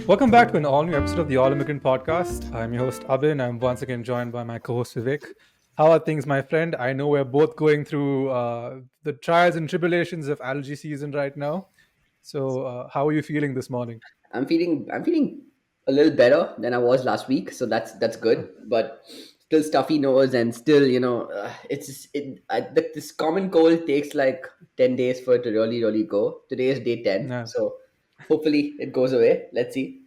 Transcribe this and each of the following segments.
Welcome back to an all-new episode of the All Immigrant Podcast. I'm your host Abin. I'm once again joined by my co-host Vivek. How are things, my friend? I know we're both going through the trials and tribulations of allergy season right now. So, how are you feeling this morning? I'm feeling a little better than I was last week, so that's good. But still stuffy nose and still, this common cold takes like 10 days for it to really go. Today is day 10, Yeah. so hopefully it goes away. Let's see.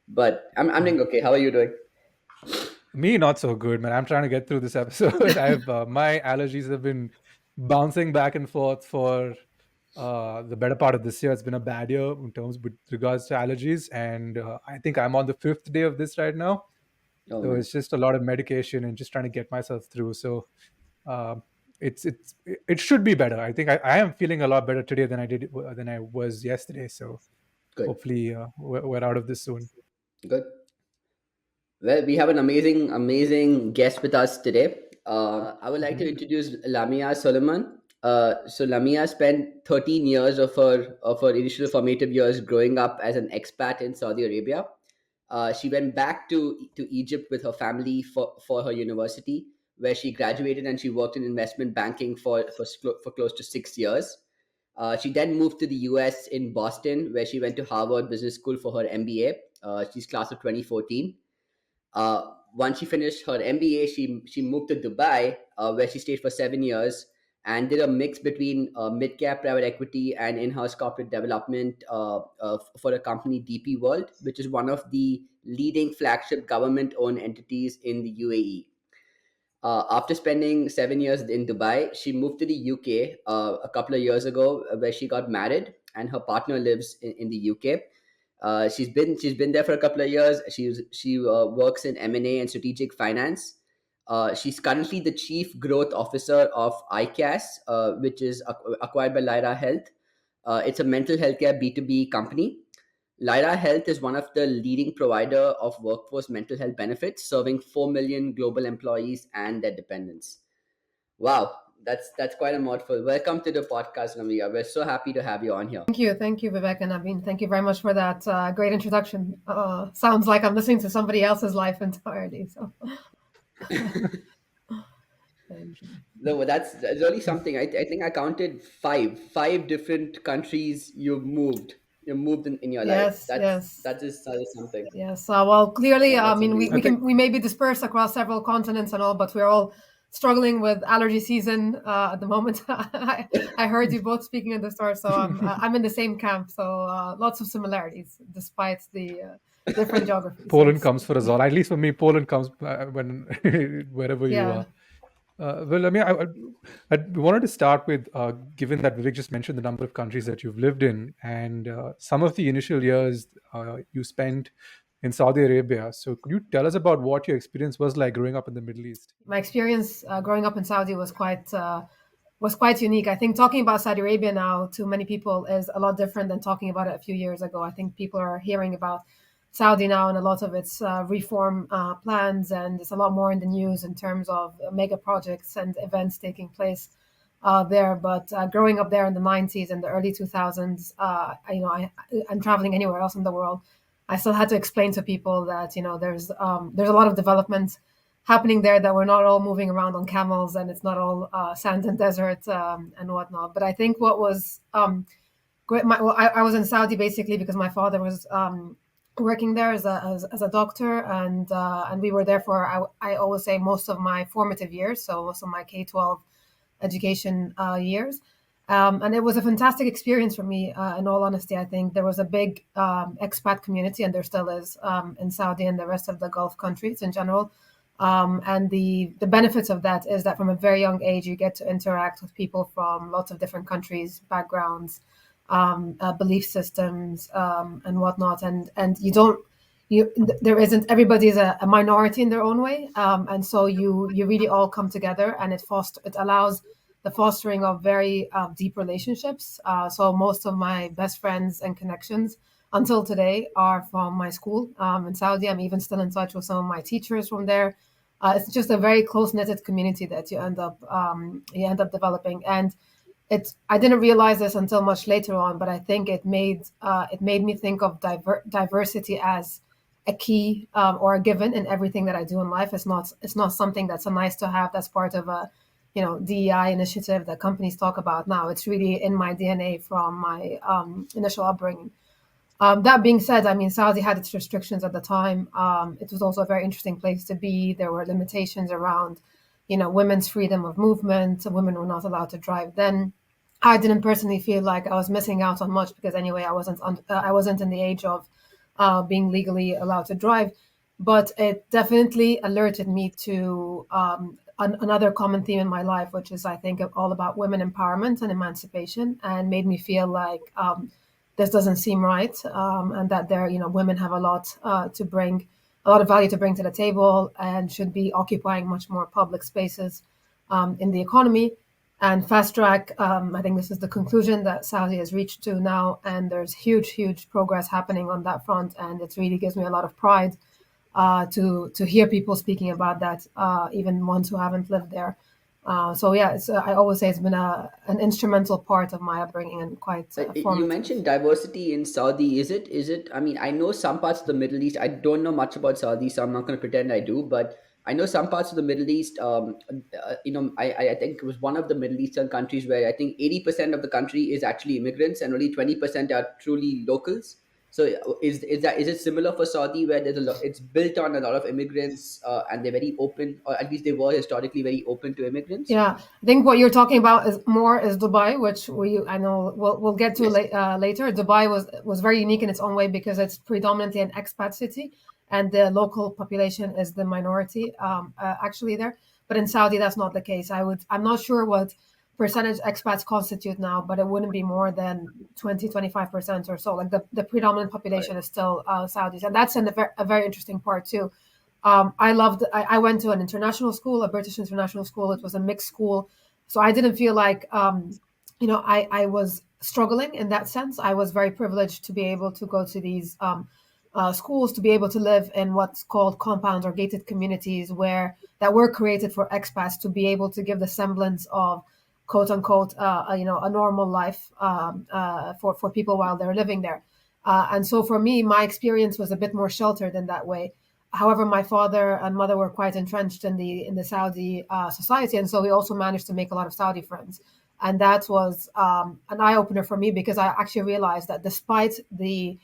But I'm Mm. doing okay. How are you doing? Me, not so good, man. I'm trying to get through this episode. I've my allergies have been bouncing back and forth for the better part of this year. It's been a bad year in terms with regards to allergies, and I think I'm on the fifth day of this right now. Oh So man. it's just a lot of medication and just trying to get myself through. So um, it should be better. I think I am feeling a lot better today than I was yesterday. So Good. hopefully we're out of this soon. Good. Well, we have an amazing guest with us today. I would like Mhm. to introduce Lamia Soliman. So Lamia spent 13 years of her initial formative years growing up as an expat in Saudi Arabia. She went back to Egypt with her family for her university, where she graduated and she worked in investment banking for close to 6 years. She then moved to the US in Boston, where she went to Harvard Business School for her MBA. She's class of 2014. Once she finished her MBA, she moved to Dubai, where she stayed for 7 years and did a mix between mid cap private equity and in house corporate development for a company, DP World, which is one of the leading flagship government owned entities in the UAE. After spending 7 years in Dubai, she moved to the UK a couple of years ago, where she got married, and her partner lives in the UK. She's been there for a couple of years. She works in M&A and strategic finance. She's currently the chief growth officer of ICAS, which is acquired by Lyra Health. It's a mental health care B2B company. Lyra Health is one of the leading provider of workforce mental health benefits, serving 4 million global employees and their dependents. Wow, that's quite a mouthful. Welcome to the podcast, Lamia. We're so happy to have you on here. Thank you, Vivek and Naveen. Thank you very much for that great introduction. Sounds like I'm listening to somebody else's life entirely. So, thank you. No, but that's really something. I think I counted five different countries You moved in your life. Yes, That's yes, that is something. yes. Well, clearly, Yeah, I that's mean, amazing. I think we may be dispersed across several continents and all, but we're all struggling with allergy season at the moment. I heard you both speaking at the start, so I'm in the same camp. So lots of similarities despite the different geographies. Poland Yes, comes for us all. At least for me, Poland comes when wherever you yeah. are. Well, I mean, I wanted to start with, given that Vivek just mentioned the number of countries that you've lived in, and some of the initial years you spent in Saudi Arabia. So, could you tell us about what your experience was like growing up in the Middle East? My experience growing up in Saudi was quite unique. I think talking about Saudi Arabia now to many people is a lot different than talking about it a few years ago. I think people are hearing about Saudi now and a lot of its reform plans, and it's a lot more in the news in terms of mega projects and events taking place there. But growing up there in the 90s and the early 2000s, and traveling anywhere else in the world, I still had to explain to people that there's a lot of development happening there, that we're not all moving around on camels and it's not all sand and desert and whatnot. But I think what was great, I was in Saudi basically because my father was working there as a doctor, and we were there for I always say most of my formative years, so most of my K-12 education years. And it was a fantastic experience for me. In all honesty, I think there was a big expat community, and there still is in Saudi and the rest of the Gulf countries in general. And the benefits of that is that from a very young age, you get to interact with people from lots of different countries, backgrounds, belief systems, and whatnot. And you don't you there isn't everybody is a minority in their own way, and so you really all come together, and it allows the fostering of very deep relationships. So most of my best friends and connections until today are from my school in Saudi. I'm even still in touch with some of my teachers from there. It's just a very close knitted community that you end up developing. And I didn't realize this until much later on, but I think it made me think of diversity as a key, or a given in everything that I do in life. It's not something that's a nice to have, that's part of a DEI initiative that companies talk about now. It's really in my DNA from my initial upbringing. That being said, I mean, Saudi had its restrictions at the time. It was also a very interesting place to be. There were limitations around, women's freedom of movement. Women were not allowed to drive then. I didn't personally feel like I was missing out on much because anyway, I wasn't in the age of being legally allowed to drive. But it definitely alerted me to another common theme in my life, which is, I think, all about women empowerment and emancipation, and made me feel like this doesn't seem right, and that women have a lot to bring, a lot of value to bring to the table, and should be occupying much more public spaces in the economy. And fast track, I think this is the conclusion that Saudi has reached to now, and there's huge progress happening on that front, and it really gives me a lot of pride to hear people speaking about that, even ones who haven't lived there. So yeah, I always say it's been an instrumental part of my upbringing and quite You formative. mentioned diversity in Saudi. Is it? I mean, I know some parts of the Middle East. I don't know much about Saudi, so I'm not going to pretend I do. But I know some parts of the Middle East. I think it was one of the Middle Eastern countries where I think 80% of the country is actually immigrants, and only 20% are truly locals. So is it similar for Saudi, where there's a lot? It's built on a lot of immigrants, and they're very open, or at least they were historically very open to immigrants. Yeah, I think what you're talking about is Dubai, which I know we'll get to Yes. later. Dubai was very unique in its own way because it's predominantly an expat city, and the local population is the minority actually there. But in Saudi, that's not the case. I'm not sure what percentage expats constitute now, but it wouldn't be more than 20-25% or so. Like the predominant Got population it. is still Saudis, and that's a very interesting part too. I went to an international school, a British international school. It was a mixed school. So I didn't feel like, I was struggling in that sense. I was very privileged to be able to go to these schools, to be able to live in what's called compounds or gated communities that were created for expats to be able to give the semblance of quote unquote, a normal life for people while they're living there. And so for me, my experience was a bit more sheltered in that way. However, my father and mother were quite entrenched in the Saudi society, and so we also managed to make a lot of Saudi friends. And that was an eye opener for me because I actually realized that despite the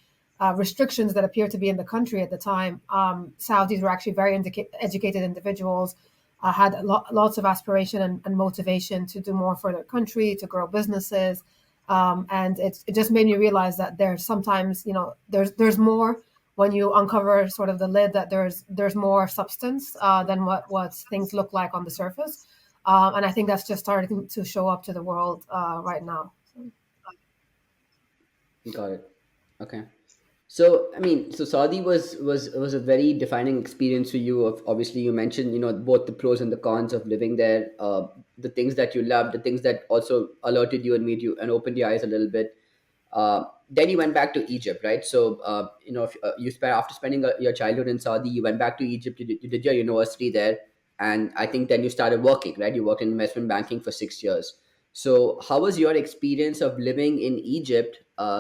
restrictions that appeared to be in the country at the time, Saudis were actually very educated individuals, had lots of aspiration and motivation to do more for their country, to grow businesses. And it just made me realize that there's sometimes, there's more when you uncover sort of the lid, that there's more substance than what things look like on the surface. And I think that's just starting to show up to the world right now. Got it. Okay. So I mean, so Saudi was a very defining experience for you. Of obviously, you mentioned both the pros and the cons of living there. The things that you loved, the things that also alerted you and made you and opened your eyes a little bit. Then you went back to Egypt, right? So if, you spent after spending your childhood in Saudi, you went back to Egypt. You did your university there, and I think then you started working, right? You worked in investment banking for 6 years. So how was your experience of living in Egypt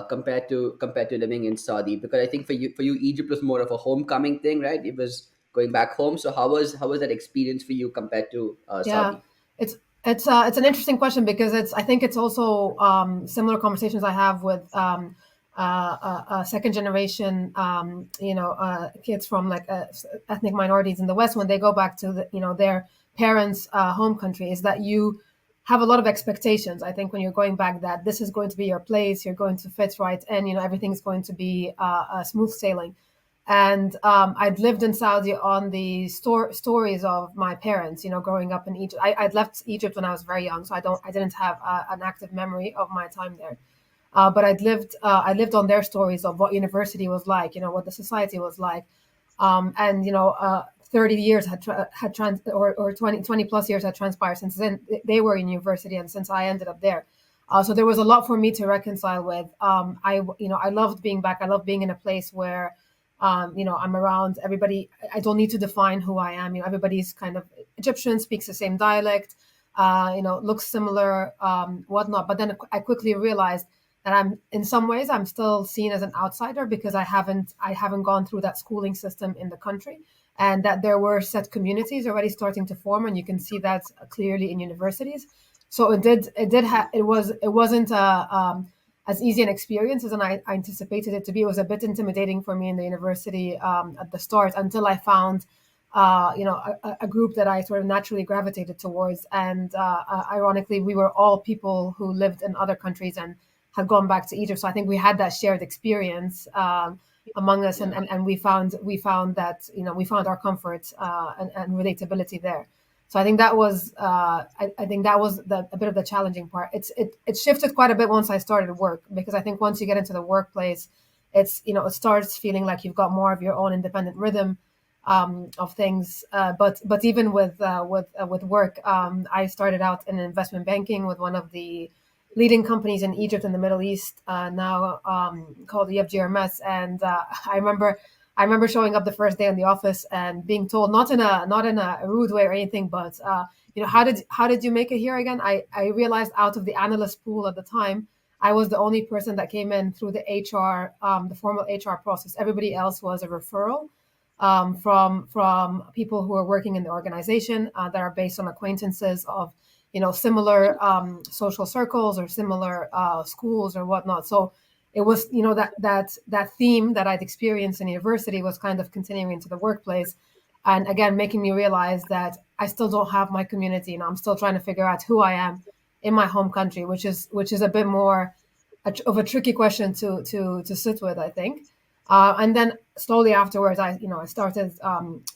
compared to living in Saudi? Because I think for you Egypt was more of a homecoming thing, right? It was going back home. So how was that experience for you compared to Yeah, Saudi? it's it's an interesting question because I think it's also similar conversations I have with second generation kids from like ethnic minorities in the West when they go back to their parents' home country, is that you have a lot of expectations. I think when you're going back, that this is going to be your place, you're going to fit right, and everything's going to be smooth sailing. And I'd lived in Saudi on the stories of my parents, growing up in Egypt. I'd left Egypt when I was very young, so I didn't have an active memory of my time there. But I lived on their stories of what university was like, what the society was like. And 30 years or 20 plus years had transpired since then they were in university and since I ended up there. So there was a lot for me to reconcile with. I loved being back. I love being in a place where I'm around everybody. I don't need to define who I am. Everybody's kind of Egyptian, speaks the same dialect. looks similar, whatnot. But then I quickly realized that I'm in some ways I'm still seen as an outsider because I haven't gone through that schooling system in the country, and that there were set communities already starting to form, and you can see that clearly in universities. So it wasn't as easy an experience as I anticipated it to be. It was a bit intimidating for me in the university at the start until I found a group that I sort of naturally gravitated towards. And ironically, we were all people who lived in other countries and had gone back to Egypt. So I think we had that shared experience among us, and, Yeah. and, and we found that we found our comfort and relatability there. So I think that was I think that was a bit of the challenging part. It shifted quite a bit once I started work, because I think once you get into the workplace, it starts feeling like you've got more of your own independent rhythm of things. But even with work, I started out in investment banking with one of the leading companies in Egypt and the Middle East, now called EFGRMS. And I remember showing up the first day in the office and being told, not in a rude way or anything, but how did you make it here again? I realized out of the analyst pool at the time, I was the only person that came in through the HR, the formal HR process. Everybody else was a referral from people who are working in the organization, that are based on acquaintances of similar social circles or similar schools or whatnot. So it was that theme that I'd experienced in university was kind of continuing into the workplace, and again making me realize that I still don't have my community. I'm still trying to figure out who I am in my home country, which is a bit more of a tricky question to sit with, I think. And then slowly afterwards, I started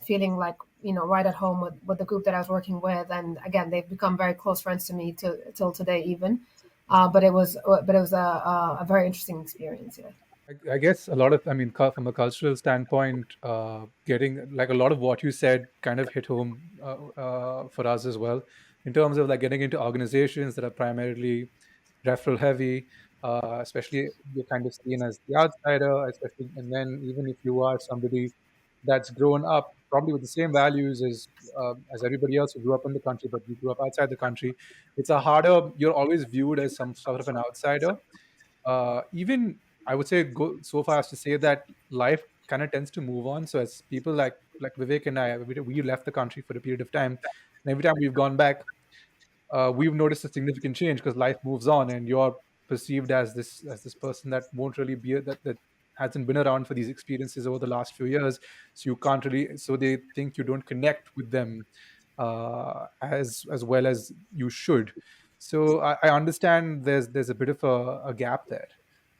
feeling like right at home with the group that I was working with, and again they've become very close friends to me till today even. But it was a very interesting experience. Yeah. I guess a lot of, I mean, from a cultural standpoint, getting like a lot of what you said kind of hit home for us as well, in terms of like getting into organizations that are primarily referral heavy, especially you're kind of seen as the outsider, especially, and then even if you are somebody that's grown up probably with the same values as everybody else who grew up in the country, but you grew up outside the country, it's a harder. You're always viewed as some sort of an outsider. Even I would say go so far as to say that life kind of tends to move on. So as people like Vivek and I, we left the country for a period of time, and every time we've gone back, we've noticed a significant change because life moves on, and you're perceived as this person that won't really be that hasn't been around for these experiences over the last few years. So you can't really. So they think you don't connect with them as well as you should. So I understand there's a bit of a gap there.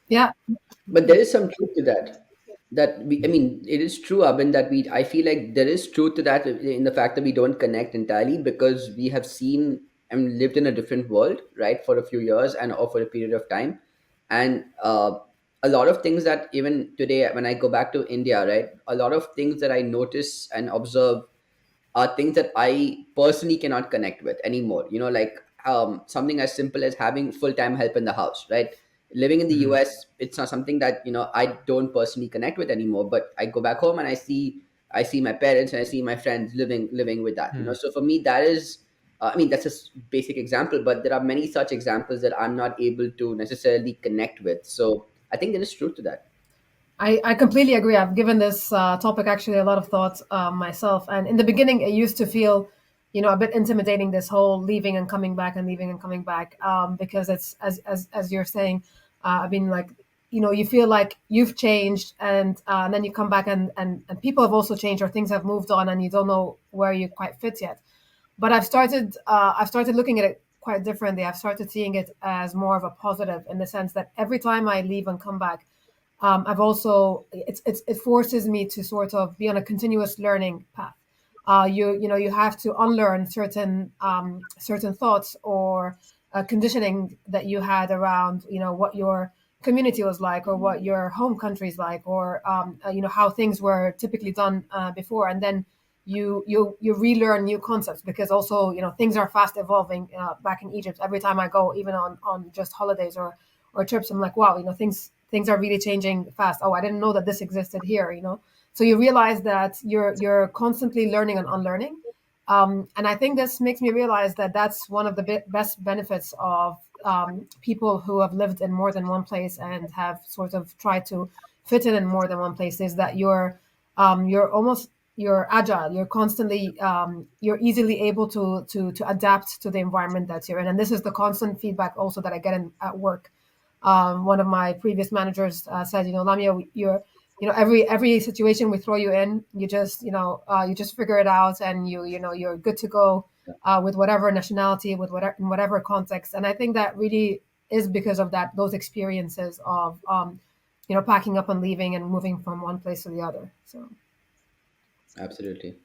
Yeah. But there is some truth to that. That we, I mean, it is true, Abin, that I feel like there is truth to that in the fact that we don't connect entirely because we have seen and lived in a different world, right, for a few years and or for a period of time. And a lot of things that even today, when I go back to India, right, a lot of things that I notice and observe are things that I personally cannot connect with anymore. Like something as simple as having full time help in the house, right? Living in the Mhm. US, it's not something that I don't personally connect with anymore. But I go back home and I see my parents and I see my friends living with that. Hmm. So for me, that is. I mean, that's a basic example, but there are many such examples that I'm not able to necessarily connect with. So I think there is truth to that. I completely agree. I've given this topic actually a lot of thought myself. And in the beginning, it used to feel, a bit intimidating, this whole leaving and coming back and leaving and coming back, because it's, as you're saying, I mean, like, you feel like you've changed, and then you come back, and people have also changed, or things have moved on, and you don't know where you quite fit yet. But I've started looking at it quite differently. I've started seeing it as more of a positive, in the sense that every time I leave and come back, I've also it forces me to sort of be on a continuous learning path. You have to unlearn certain thoughts or conditioning that you had around what your community was like, or what your home country is like, or how things were typically done before, and then you relearn new concepts, because also things are fast evolving back in Egypt. Every time I go, even on just holidays or trips, I'm like, wow, things are really changing fast. Oh, I didn't know that this existed here. So you realize that you're constantly learning and unlearning. And I think this makes me realize that that's one of the best benefits of people who have lived in more than one place and have sort of tried to fit in more than one place, is that you're agile. You're constantly you're easily able to adapt to the environment that you're in. And this is the constant feedback also that I get at work. One of my previous managers said, Lamia, every situation we throw you in, you just you just figure it out, and you're good to go with whatever nationality, with whatever in whatever context. And I think that really is because of those experiences of packing up and leaving and moving from one place to the other. So Absolutely.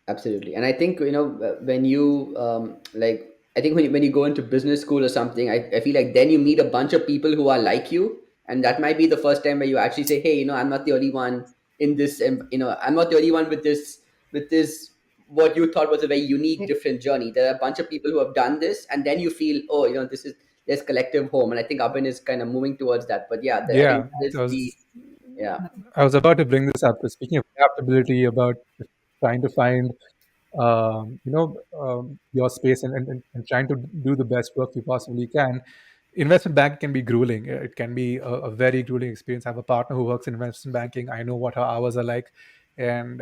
Absolutely. And I think, when you like, I think when you go into business school or something, I feel like then you meet a bunch of people who are like you. And that might be the first time where you actually say, hey, I'm not the only one in this, I'm not the only one with this, what you thought was a very unique, different journey. There are a bunch of people who have done this. And then you feel, oh, there's collective home. And I think Abhin is kind of moving towards that. But yeah, I Yeah, think that is yeah. I was about to bring this up. Speaking of adaptability, about trying to find your space and trying to do the best work you possibly can. Investment banking can be grueling. It can be a very grueling experience. I have a partner who works in investment banking. I know what her hours are like, and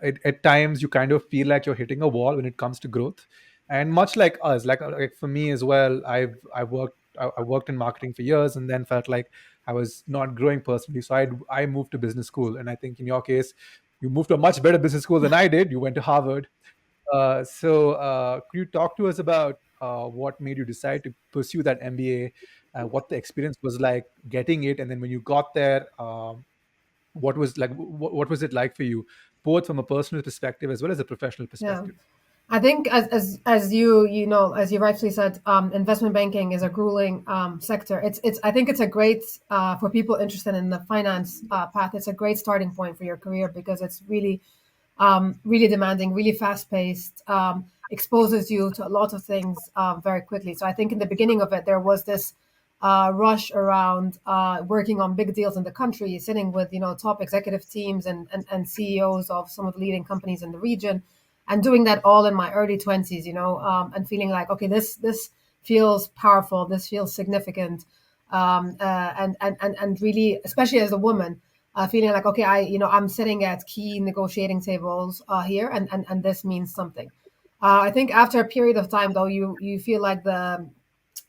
at times you kind of feel like you're hitting a wall when it comes to growth. And much like us, like for me as well, I worked in marketing for years and then felt like I was not growing personally. So I moved to business school, and I think in your case, you moved to a much better business school than I did. You went to Harvard. Could you talk to us about what made you decide to pursue that MBA? What the experience was like getting it, and then when you got there, what was it like for you, both from a personal perspective as well as a professional yeah. perspective? I think as as you rightly said, investment banking is a grueling sector. It's I think it's a great for people interested in the finance path. It's a great starting point for your career because it's really demanding, really fast paced, exposes you to a lot of things very quickly. So I think in the beginning of it, there was this rush around working on big deals in the country, sitting with top executive teams and CEOs of some of the leading companies in the region, and doing that all in my early 20s, and feeling like, okay, this feels powerful, this feels significant, and really, especially as a woman, feeling like, okay, I'm sitting at key negotiating tables here, and this means something. I think after a period of time, though, you feel like the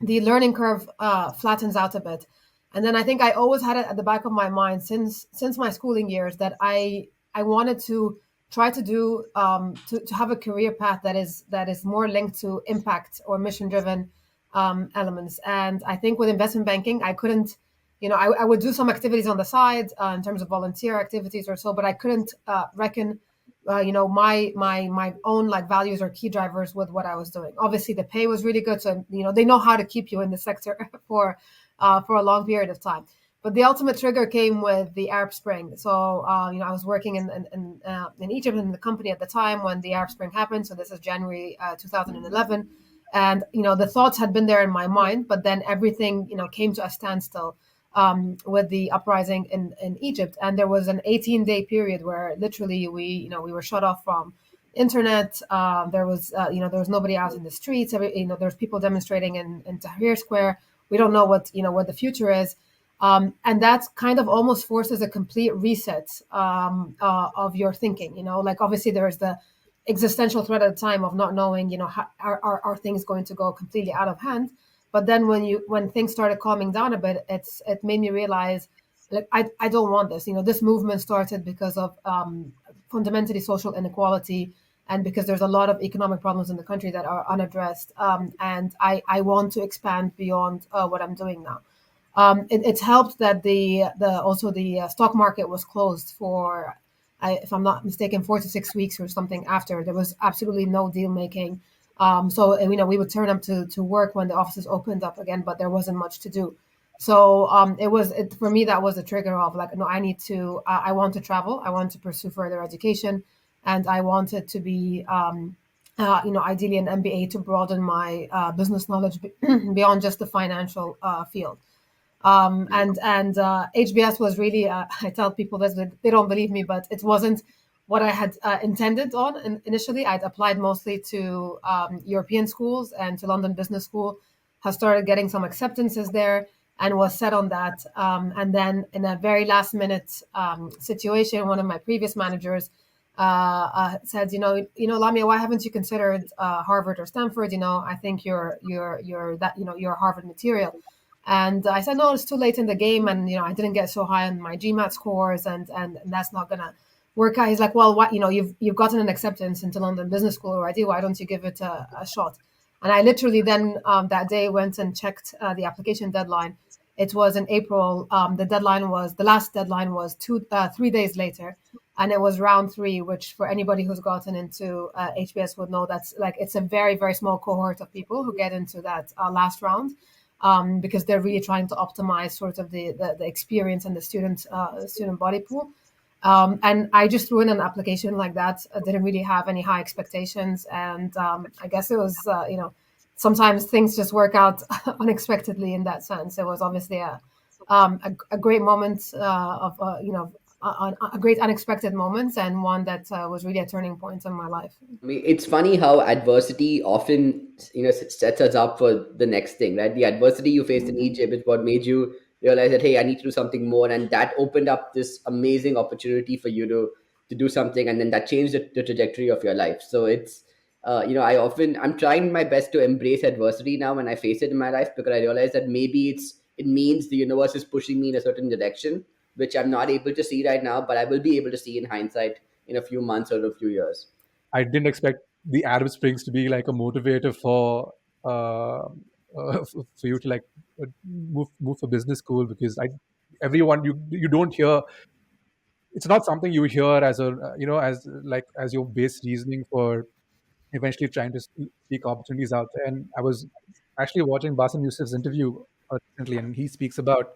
learning curve flattens out a bit. And then I think I always had it at the back of my mind since my schooling years that I wanted to try to do to have a career path that is more linked to impact or mission driven elements. And I think with investment banking, I couldn't, I would do some activities on the side in terms of volunteer activities or so, but I couldn't reckon my own like values or key drivers with what I was doing. Obviously, the pay was really good, so they know how to keep you in the sector for a long period of time. But the ultimate trigger came with the Arab Spring. So I was working in Egypt in the company at the time when the Arab Spring happened. So this is January 2011, and the thoughts had been there in my mind, but then everything came to a standstill with the uprising in Egypt. And there was an 18-day period where literally we were shut off from internet. There was nobody out in the streets. There's people demonstrating in Tahrir Square. We don't know what the future is. And that kind of almost forces a complete reset of your thinking. Like obviously there's the existential threat at the time of not knowing, how, are things going to go completely out of hand? But then when things started calming down a bit, it made me realize, like, I don't want this. This movement started because of fundamentally social inequality, and because there's a lot of economic problems in the country that are unaddressed. And I want to expand beyond what I'm doing now. It's helped that the stock market was closed for, if I'm not mistaken, 4 to 6 weeks or something. After there was absolutely no deal making, so we would turn up to work when the offices opened up again, but there wasn't much to do. So for me, that was a trigger of like, no, I need to, I want to travel, I want to pursue further education, and I wanted to be ideally an MBA to broaden my business knowledge beyond just the financial field. And HBS was really, I tell people this, but they don't believe me, but it wasn't what I had intended on. Initially, I'd applied mostly to European schools and to London Business School. Have started getting some acceptances there and was set on that. And then in a very last minute situation, one of my previous managers said, Lamia, why haven't you considered Harvard or Stanford? I think you're that, you're Harvard material. And I said, no, it's too late in the game, and I didn't get so high on my GMAT scores, and that's not gonna work out. He's like, well, what, you've gotten an acceptance into London Business School already. Why don't you give it a shot? And I literally then that day went and checked the application deadline. It was in April. The last deadline was 3 days later, and it was round three, which for anybody who's gotten into HBS would know that's like it's a very very small cohort of people who get into that last round. Because they're really trying to optimize sort of the experience and the student body pool. And I just threw in an application like that. I didn't really have any high expectations, and I guess it was sometimes things just work out unexpectedly in that sense. It was obviously a great moment of a great unexpected moment, and one that was really a turning point in my life. I mean, it's funny how adversity often, sets us up for the next thing, right? The adversity you faced in Egypt is what made you realize that, hey, I need to do something more, and that opened up this amazing opportunity for you to do something, and then that changed the trajectory of your life. So it's, I'm trying my best to embrace adversity now when I face it in my life, because I realize that maybe it means the universe is pushing me in a certain direction, which I'm not able to see right now, but I will be able to see in hindsight in a few months or a few years. I didn't expect the Arab Springs to be like a motivator for you to like move for business school, because everyone you don't hear, it's not something you hear as a as like as your base reasoning for eventually trying to seek opportunities out there. And I was actually watching Bassem Youssef's interview recently, and he speaks about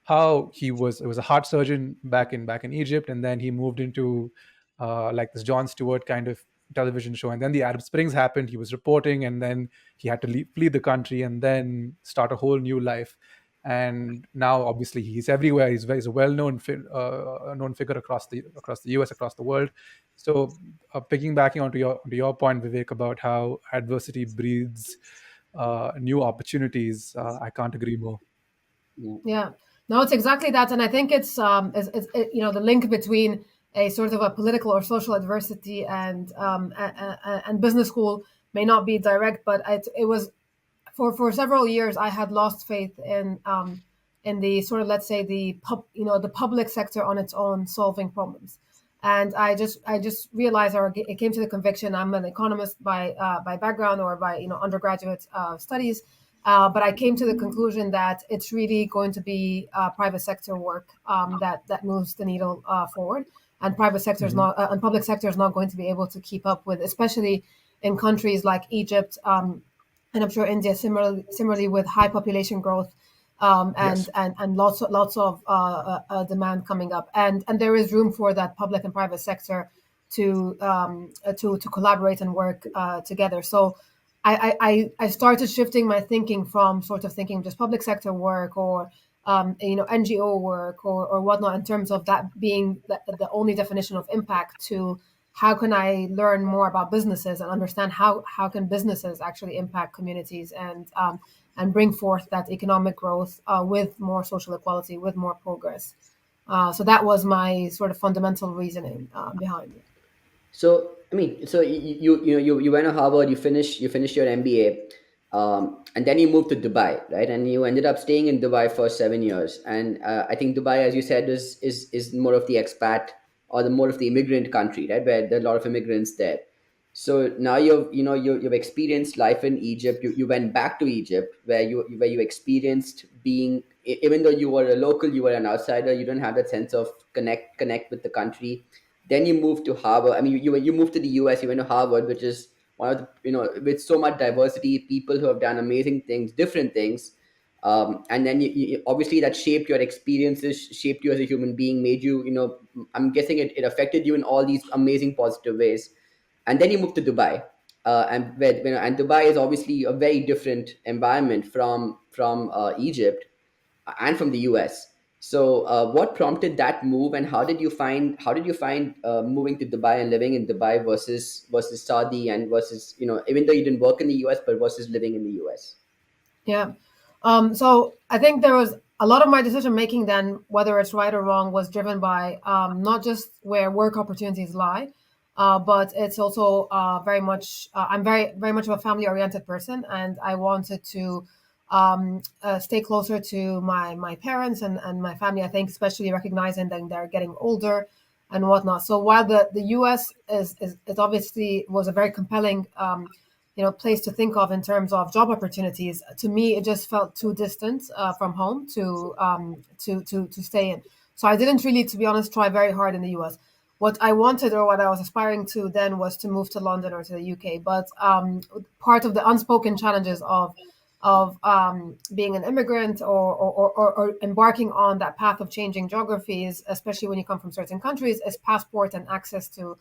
how it was a heart surgeon back in Egypt, and then he moved into like this Jon Stewart kind of television show, and then the Arab Springs happened. He was reporting, and then he had to flee the country and then start a whole new life. And now, obviously, he's everywhere. He's a well-known known figure across the U.S., across the world. So, piggybacking onto your point, Vivek, about how adversity breeds new opportunities, I can't agree more. Yeah. Yeah, no, it's exactly that, and I think the link between a sort of a political or social adversity and business school may not be direct, but it was for several years I had lost faith in the sort of, let's say, the public sector on its own solving problems. And I just realized, or it came to the conviction, I'm an economist by background, or by undergraduate studies, but I came to the conclusion that it's really going to be private sector work that moves the needle forward, and Mhm. public sector is not going to be able to keep up with, especially in countries like Egypt, and I'm sure India similarly, with high population growth, Yes. and lots of demand coming up, and there is room for that public and private sector to collaborate and work together. So I started shifting my thinking from sort of thinking just public sector work, or NGO work, or whatnot, in terms of that being the only definition of impact, to how can I learn more about businesses and understand how can businesses actually impact communities, and bring forth that economic growth with more social equality, with more progress. So that was my sort of fundamental reasoning behind it. So I mean, so you went to Harvard, you finished your MBA, and then you moved to Dubai, right? And you ended up staying in Dubai for 7 years. And I think Dubai, as you said, is more of the expat, or the more of the immigrant country, right? Where there are a lot of immigrants there. So now you've experienced life in Egypt. You went back to Egypt, where you experienced being, even though you were a local, you were an outsider. You don't have that sense of connect with the country. Then you moved to Harvard. I mean, you moved to the US. You went to Harvard, which is one of the, with so much diversity, people who have done amazing things, different things. And then obviously that shaped your experiences, shaped you as a human being, made you, I'm guessing it affected you in all these amazing positive ways. And then you moved to Dubai, and Dubai is obviously a very different environment from Egypt and from the US. So, what prompted that move, and how did you find moving to Dubai and living in Dubai versus Saudi, and versus, even though you didn't work in the US, but versus living in the US? Yeah. So I think there was a lot of my decision making then, whether it's right or wrong, was driven by not just where work opportunities lie, but it's also very much, I'm very, very much of a family oriented person, and I wanted to stay closer to my parents and my family. I think, especially recognizing that they're getting older and whatnot. So while the US is obviously was a very compelling place to think of in terms of job opportunities. To me, it just felt too distant from home to stay in. So I didn't really, to be honest, try very hard in the US. What I wanted, or what I was aspiring to then, was to move to London or to the UK. But part of the unspoken challenges of being an immigrant, or embarking on that path of changing geographies, especially when you come from certain countries, is passport and access to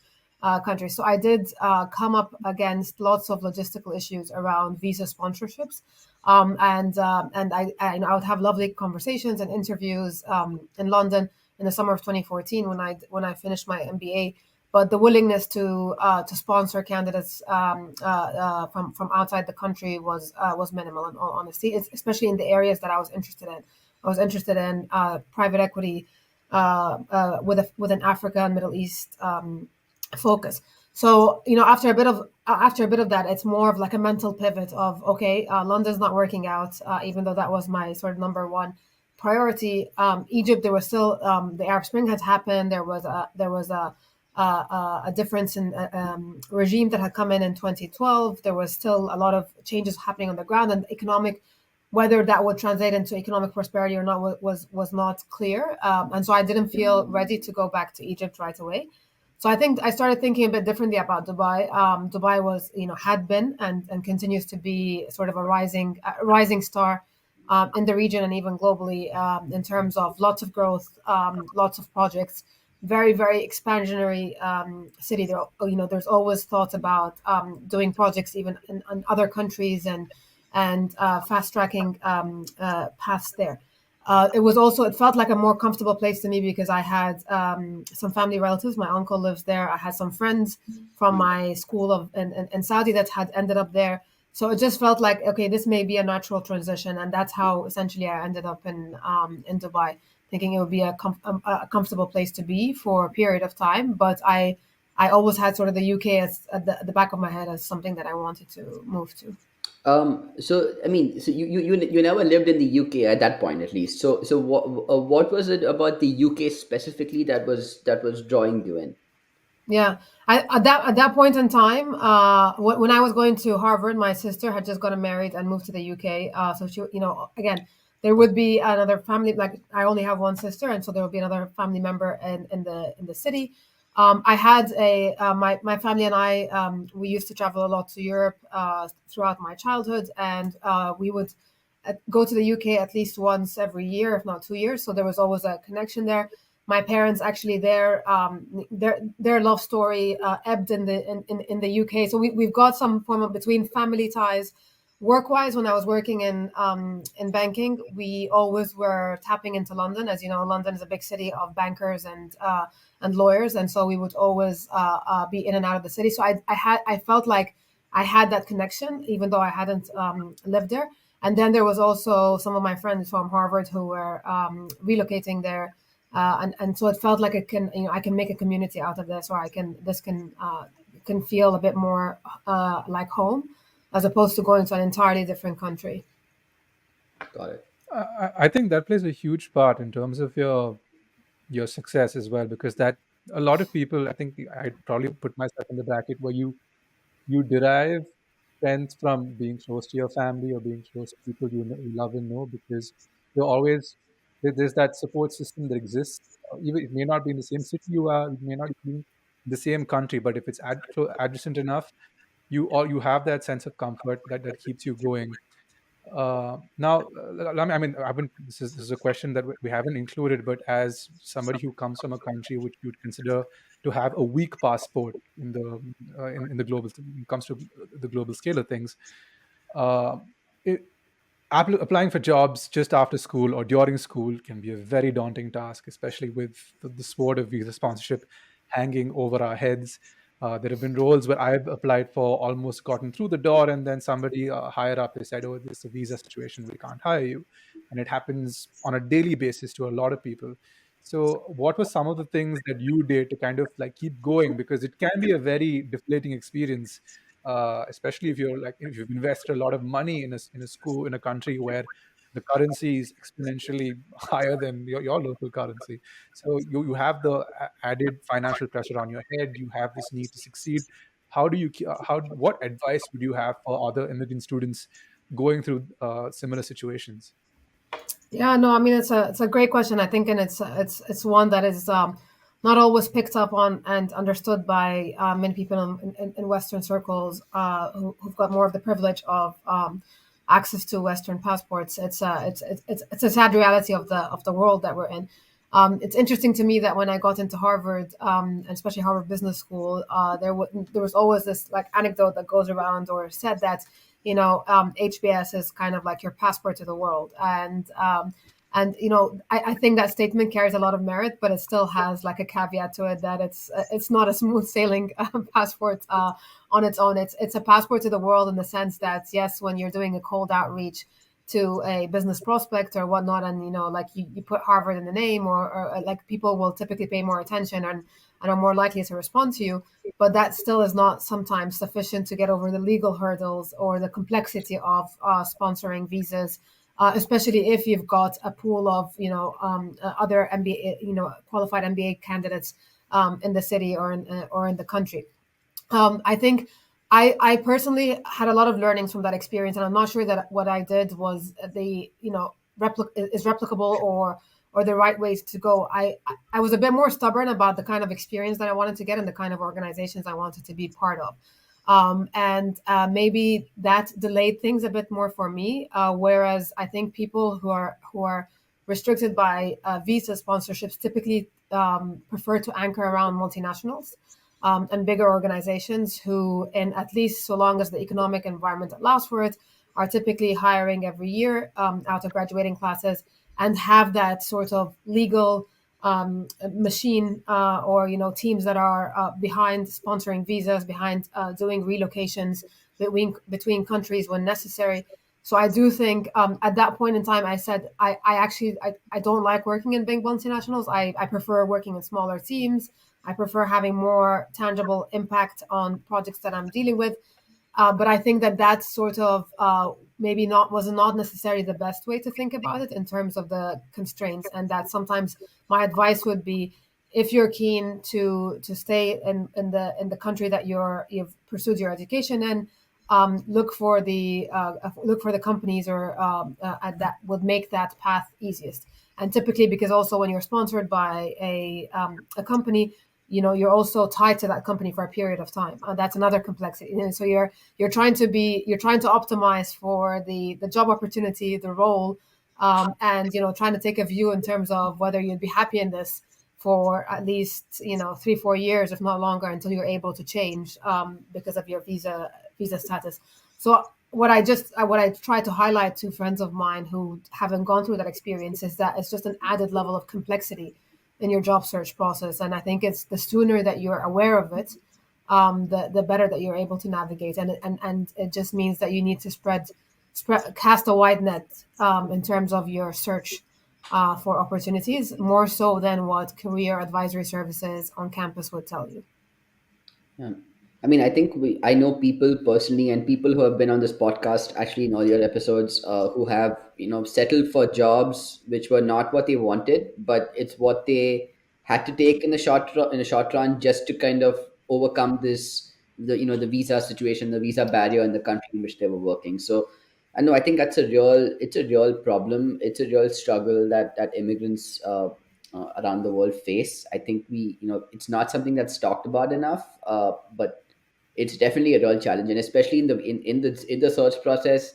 countries. So I did come up against lots of logistical issues around visa sponsorships, and I would have lovely conversations and interviews in London in the summer of 2014 when I finished my MBA. But the willingness to sponsor candidates from outside the country was minimal, in all honesty, especially in the areas that I was interested in. I was interested in private equity with an Africa and Middle East focus. So after a bit of that, it's more of like a mental pivot of, okay, London's not working out, even though that was my sort of number one priority. Egypt, there was still the Arab Spring had happened. There was a difference in regime that had come in 2012. There was still a lot of changes happening on the ground, and economic, whether that would translate into economic prosperity or not, was not clear. And so I didn't feel ready to go back to Egypt right away. So I think I started thinking a bit differently about Dubai. Dubai was, had been and continues to be sort of a rising star in the region and even globally, in terms of lots of growth, lots of projects, very, very expansionary city. There's always thoughts about doing projects even in other countries, and fast tracking paths there. It felt like a more comfortable place to me because I had some family relatives. My uncle lives there. I had some friends from my school in Saudi that had ended up there. So it just felt like, okay, this may be a natural transition, and that's how essentially I ended up in Dubai, thinking it would be a comfortable place to be for a period of time. But I always had sort of the UK as at the back of my head as something that I wanted to move to. So I mean, so you never lived in the UK at that point, at least. So what was it about the UK specifically that was drawing you in? Yeah, at that point in time, when I was going to Harvard, my sister had just gotten married and moved to the UK. So she, again, there would be another family. Like, I only have one sister, and so there would be another family member in the city. I had my family and I, we used to travel a lot to Europe throughout my childhood, and we would go to the UK at least once every year, if not 2 years. So there was always a connection there. My parents actually, their love story ebbed in the UK. So we've got some form of between family ties. Work wise, when I was working in banking, we always were tapping into London. As you know, London is a big city of bankers and lawyers, and so we would always be in and out of the city. So I felt like I had that connection, even though I hadn't lived there. And then there was also some of my friends from Harvard who were relocating there, and so it felt like I can make a community out of this, or this can feel a bit more like home, as opposed to going to an entirely different country. Got it. I think that plays a huge part in terms of your success as well, because that a lot of people, I think I'd probably put myself in the bracket where you derive strength from being close to your family or being close to people you love and know, because you're always there's that support system that exists. Even it may not be in the same city you are, it may not be in the same country, but if it's adjacent enough, you have that sense of comfort that keeps you going. Now, I mean, I haven't. This is a question that we haven't included, but as somebody who comes from a country which you'd consider to have a weak passport in the global, when it comes to the global scale of things, uh, Applying for jobs just after school or during school can be a very daunting task, especially with the sword of visa sponsorship hanging over our heads. There have been roles where I've applied for, almost gotten through the door, and then somebody higher up has said, "Oh, this is a visa situation; we can't hire you." And it happens on a daily basis to a lot of people. So, what were some of the things that you did to kind of like keep going? Because it can be a very deflating experience, especially if you're like if you've invested a lot of money in a school in a country where the currency is exponentially higher than your local currency. So you have the added financial pressure on your head. You have this need to succeed. How do you how what advice would you have for other immigrant students going through similar situations? Yeah, no, I mean it's a great question. I think, and it's one that is not always picked up on and understood by many people in Western circles who've got more of the privilege of access to Western passports. It's a sad reality of the world that we're in. It's interesting to me that when I got into Harvard, and especially Harvard Business School, there was always this like anecdote that goes around or said that HBS is kind of like your passport to the world, and I think that statement carries a lot of merit, but it still has like a caveat to it that it's not a smooth sailing passport on its own. It's a passport to the world in the sense that yes, when you're doing a cold outreach to a business prospect or whatnot, and like you put Harvard in the name, or like people will typically pay more attention and are more likely to respond to you. But that still is not sometimes sufficient to get over the legal hurdles or the complexity of sponsoring visas, especially if you've got a pool of other MBA, qualified MBA candidates in the city or in the country. I think I personally had a lot of learnings from that experience, and I'm not sure that what I did was the is replicable or the right ways to go. I was a bit more stubborn about the kind of experience that I wanted to get and the kind of organizations I wanted to be part of. And maybe that delayed things a bit more for me. Whereas I think people who are restricted by visa sponsorships typically prefer to anchor around multinationals and bigger organizations who, in at least so long as the economic environment allows for it, are typically hiring every year out of graduating classes and have that sort of legal machine or teams that are behind sponsoring visas, behind doing relocations between countries when necessary. So I do think at that point in time, I said I don't like working in big multinationals. I prefer working in smaller teams. I prefer having more tangible impact on projects that I'm dealing with. But I think that sort of maybe not necessarily the best way to think about it in terms of the constraints, and that sometimes my advice would be, if you're keen to stay in the country that you've pursued your education in, look for the companies or that would make that path easiest. And typically, because also when you're sponsored by a company, you're also tied to that company for a period of time. That's another complexity. So you're trying to optimize for the job opportunity, the role, and trying to take a view in terms of whether you'd be happy in this for at least 3-4 years, if not longer, until you're able to change because of your visa status. So what I try to highlight to friends of mine who haven't gone through that experience is that it's just an added level of complexity in your job search process. And I think it's the sooner that you're aware of it, the better that you're able to navigate. And it just means that you need to cast a wide net in terms of your search for opportunities, more so than what career advisory services on campus would tell you. Yeah. I mean, I think I know people personally and people who have been on this podcast actually in all your episodes who have, settled for jobs which were not what they wanted, but it's what they had to take in a short run just to kind of overcome the visa situation, the visa barrier in the country in which they were working. So I know, I think it's a real problem. It's a real struggle that immigrants around the world face. I think it's not something that's talked about enough, but it's definitely a real challenge, and especially in the search process,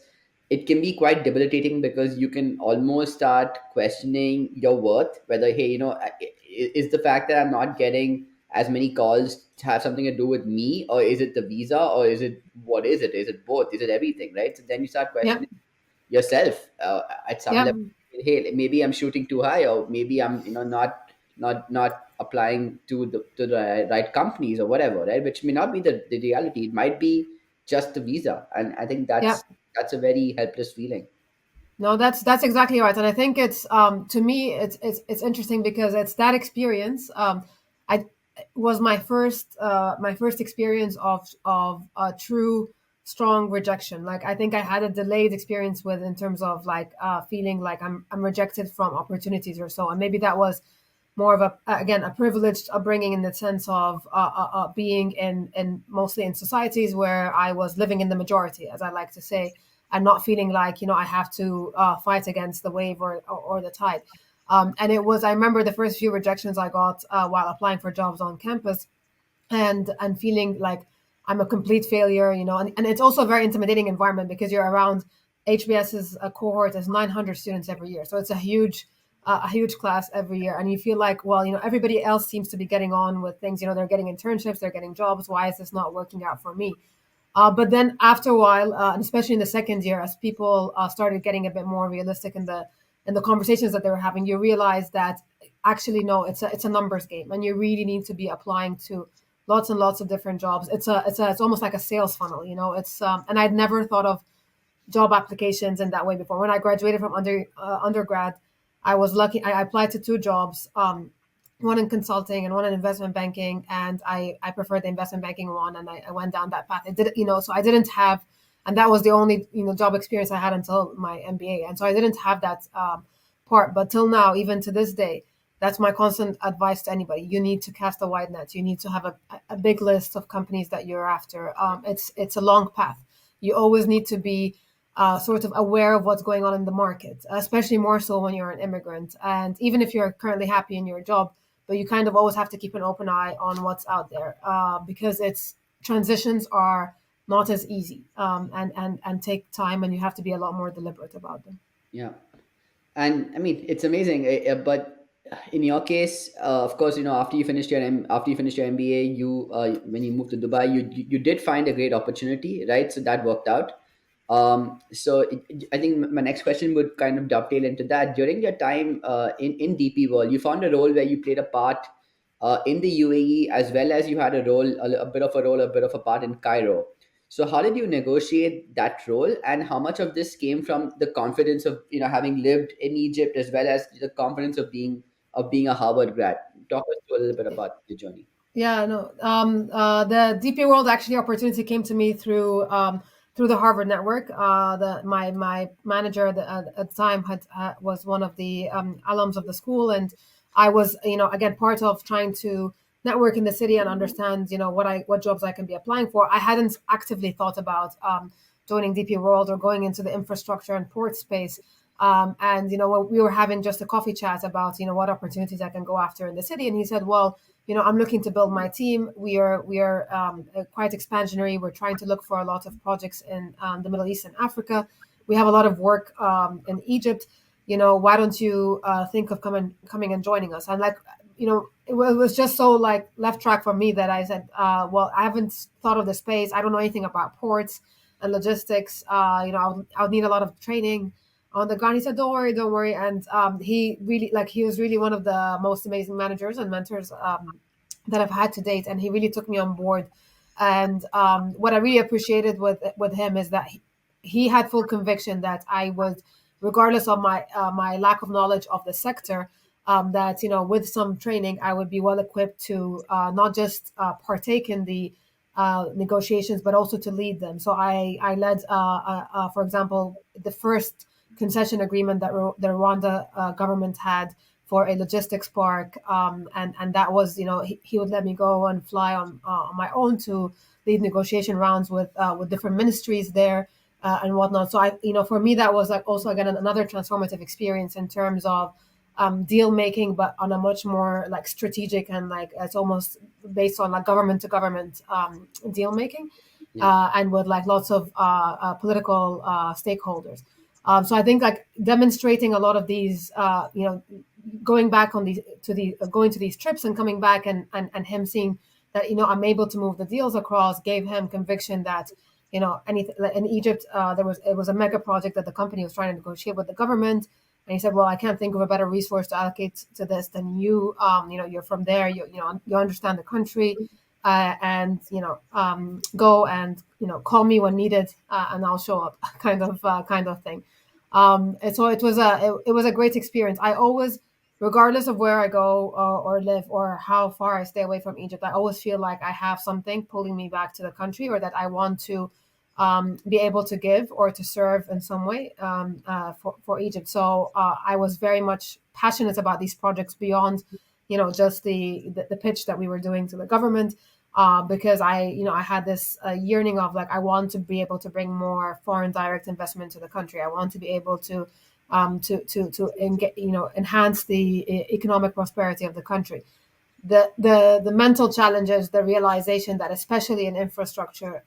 it can be quite debilitating because you can almost start questioning your worth. Whether, hey, is the fact that I'm not getting as many calls to have something to do with me, or is it the visa, or is it what is it? Is it both? Is it everything? Right? So then you start Yeah. questioning. yourself at some Yeah. level. Hey, maybe I'm shooting too high, or maybe I'm not applying to the right companies or whatever, right? Which may not be the reality. It might be just the visa, and I think Yeah. that's a very helpless feeling. No, that's exactly right, and I think it's to me it's interesting because it's that experience. I was my first experience of a true strong rejection. Like I think I had a delayed experience with in terms of like feeling like I'm rejected from opportunities or so, and maybe that was more of a again a privileged upbringing in the sense of being in mostly in societies where I was living in the majority, as I like to say, and not feeling like I have to fight against the wave or the tide. And it was I remember the first few rejections I got while applying for jobs on campus, and feeling like I'm a complete failure, and it's also a very intimidating environment because you're around HBS's cohort is 900 students every year, so it's a huge class every year, and you feel like, well, everybody else seems to be getting on with things, they're getting internships, they're getting jobs. Why is this not working out for me? But then after a while, and especially in the second year, as people started getting a bit more realistic in the conversations that they were having, you realize that actually no, it's a numbers game, and you really need to be applying to lots and lots of different jobs. It's almost like a sales funnel, It's and I'd never thought of job applications in that way before. When I graduated from undergrad, I was lucky. I applied to two jobs, one in consulting and one in investment banking, and I preferred the investment banking one, and I went down that path. I did, so I didn't have, and that was the only job experience I had until my MBA, and so I didn't have that part. But till now, even to this day, that's my constant advice to anybody. You need to cast a wide net. You need to have a big list of companies that you're after. It's a long path. You always need to be sort of aware of what's going on in the market, especially more so when you're an immigrant. And even if you're currently happy in your job, but you kind of always have to keep an open eye on what's out there because it's transitions are not as easy and take time, and you have to be a lot more deliberate about them. Yeah. And I mean, it's amazing. But in your case, of course, after you finished your MBA, when you moved to Dubai, you did find a great opportunity, right? So that worked out. I think my next question would kind of dovetail into that. During your time in DP World, you found a role where you played a part in the UAE, as well as you had a bit of a role, a bit of a part in Cairo. So how did you negotiate that role, and how much of this came from the confidence of having lived in Egypt, as well as the confidence of being a Harvard grad? Talk us through a little bit about the journey. Yeah, no. The DP World actually opportunity came to me through the Harvard network. My manager at the time was one of the alums of the school, and I was again part of trying to network in the city and understand what jobs I can be applying for. I hadn't actively thought about joining DP World or going into the infrastructure and port space. And we were having just a coffee chat about what opportunities I can go after in the city, and he said, well, I'm looking to build my team. We are quite expansionary. We're trying to look for a lot of projects in the Middle East and Africa. We have a lot of work in Egypt. Why don't you think of coming and joining us? And like, it was just so like left track for me that I said, well, I haven't thought of the space. I don't know anything about ports and logistics. I would need a lot of training on the ground. He said, don't worry, don't worry. And he was really one of the most amazing managers and mentors that I've had to date. And he really took me on board. And what I really appreciated with him is that he had full conviction that I would, regardless of my lack of knowledge of the sector, that with some training I would be well equipped to not just partake in the negotiations, but also to lead them. So I led, for example, the first concession agreement that the Rwanda government had for a logistics park, and that was he would let me go and fly on my own to lead negotiation rounds with different ministries there and whatnot. So for me that was like also again another transformative experience in terms of deal making, but on a much more like strategic and like it's almost based on like government to government deal making, Yeah. and with like lots of political stakeholders. So I think like demonstrating a lot of these, going back on these to the going to these trips and coming back and him seeing that I'm able to move the deals across gave him conviction that anything in Egypt. It was a mega project that the company was trying to negotiate with the government, and he said, "Well, I can't think of a better resource to allocate to this than you. You're from there. You understand the country, and go and call me when needed, and I'll show up," kind of thing. And so it was a great experience. I always, regardless of where I go or live or how far I stay away from Egypt, I always feel like I have something pulling me back to the country, or that I want to be able to give or to serve in some way for Egypt. So I was very much passionate about these projects beyond, just the pitch that we were doing to the government, because I had this yearning of like, I want to be able to bring more foreign direct investment to the country. I want to be able to enhance the economic prosperity of the country. The mental challenges, the realization that especially in infrastructure,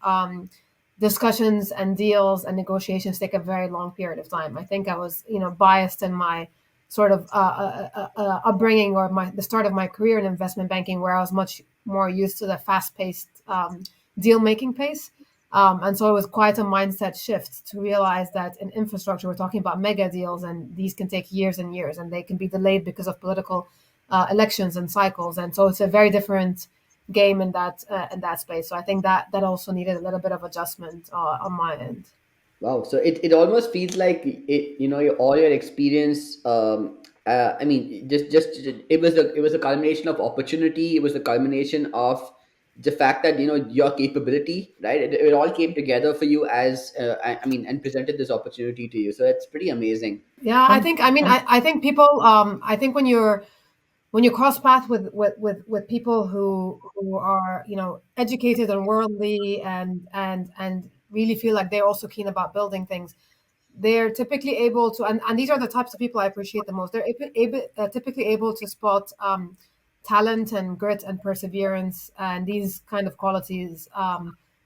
discussions and deals and negotiations take a very long period of time. I think I was biased in my sort of upbringing, or the start of my career in investment banking, where I was much more used to the fast-paced deal making pace. And so it was quite a mindset shift to realize that in infrastructure, we're talking about mega deals, and these can take years and years, and they can be delayed because of political elections and cycles. And so it's a very different game in that space. So I think that also needed a little bit of adjustment on my end. Wow. So it almost feels like all your experience. I mean, just it was a culmination of opportunity. It was a culmination of the fact that your capability, right? It all came together for you as I mean, and presented this opportunity to you. So it's pretty amazing. Yeah, I Um, think. I mean, um, I think people. I think when you cross paths with people who are educated and worldly, and really feel like they're also keen about building things, they're typically able to, and these are the types of people I appreciate the most. They're typically able to spot talent and grit and perseverance and these kind of qualities